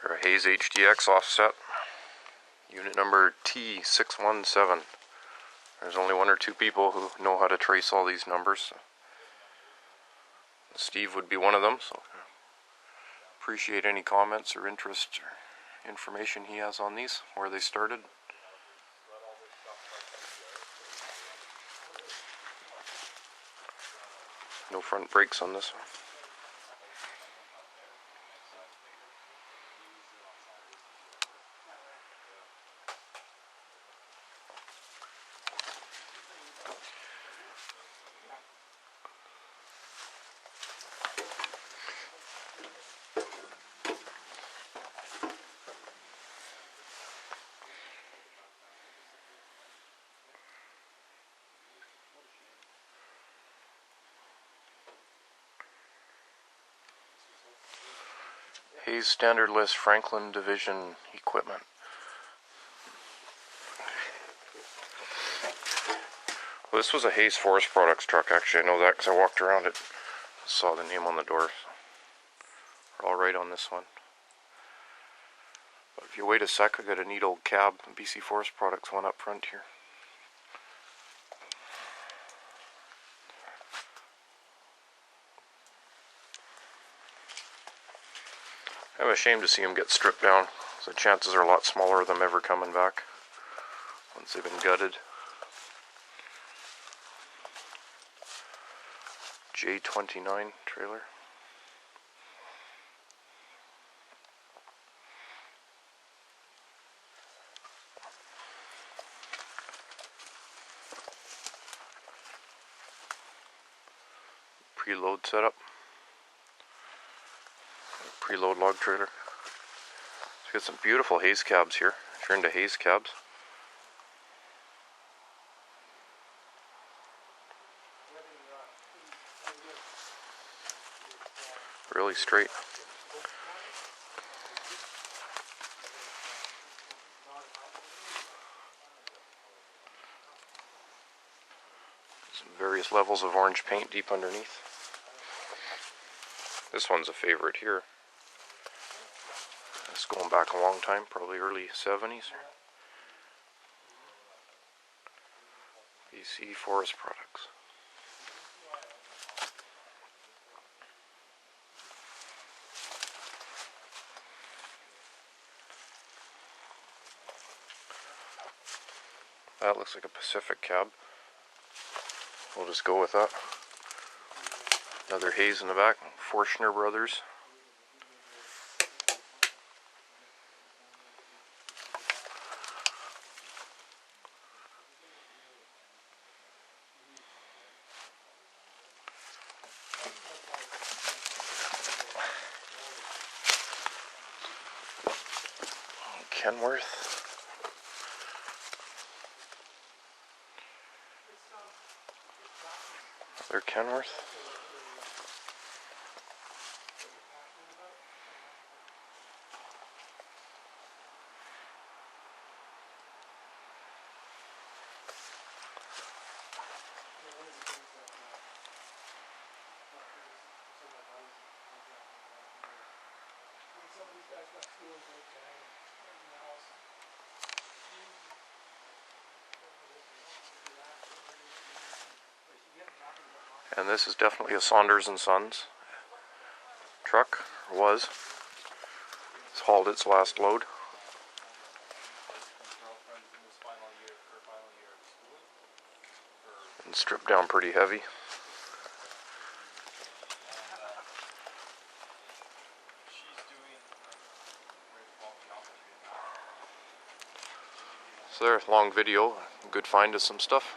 Or a Hayes HDX offset, unit number T617. There's only one or two people who know how to trace all these numbers. So Steve would be one of them, so appreciate any comments or interest or information he has on these, where they started. No front brakes on this one. Hayes Standard List Franklin Division equipment. Well, this was a Hayes Forest Products truck, actually. I know that because I walked around it. Saw the name on the door. So we're all right on this one. But if you wait a sec, I got a neat old cab, BC Forest Products one up front here. I'm ashamed to see them get stripped down. So the chances are a lot smaller of them ever coming back once they've been gutted. J29 trailer. Preload setup. Preload log trailer. So we got some beautiful Hayes cabs here, if you're into Hayes cabs. Really straight. Some various levels of orange paint deep underneath. This one's a favorite here. It's going back a long time, probably early 70s. BC Forest Products. That looks like a Pacific cab. We'll just go with that. Another Hayes in the back, Forstner Brothers. Kenworth. Another Kenworth. And this is definitely a Saunders and Sons truck, or was. It's hauled its last load. And stripped down pretty heavy. So there, long video, good find of some stuff.